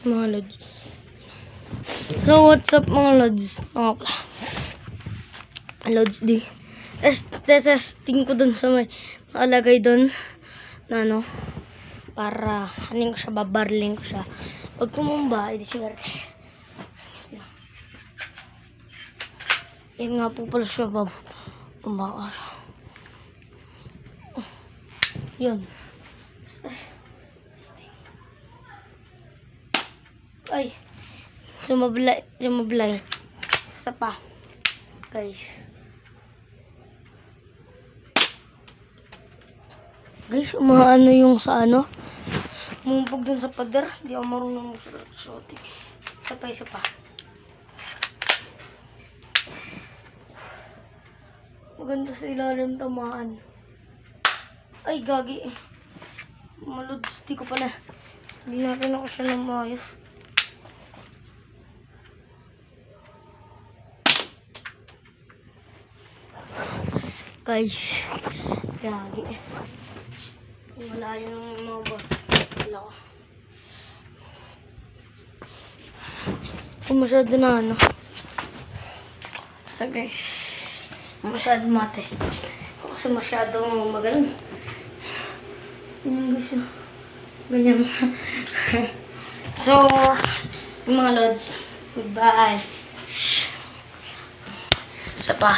Mga lods. So, what's up mga lods? Lods di. Testing ko dun sa may nakalagay dun na ano, para aning ko siya, babarling ko siya. Pag tumumba, edi swerte. Yan nga po pala siya, bumaba siya. Yun. Ay, sumablay. Isa pa, guys. Guys, umaano yung sa ano, mumpog dun sa pader. Hindi ako marunong magsuot. Isa pa. Maganda sa ilalim tamaan. Ay, gagi. Maluds, di ko pala. Hindi natin ako siya ng maayos. Guys, gagi. Wala yung mga wala ko. Kung masyado na ano. So guys, masyado matest. Kasi masyadong magaling. Ganyan guys. Ganyan. So, yung mga lods, goodbye. Isa pa.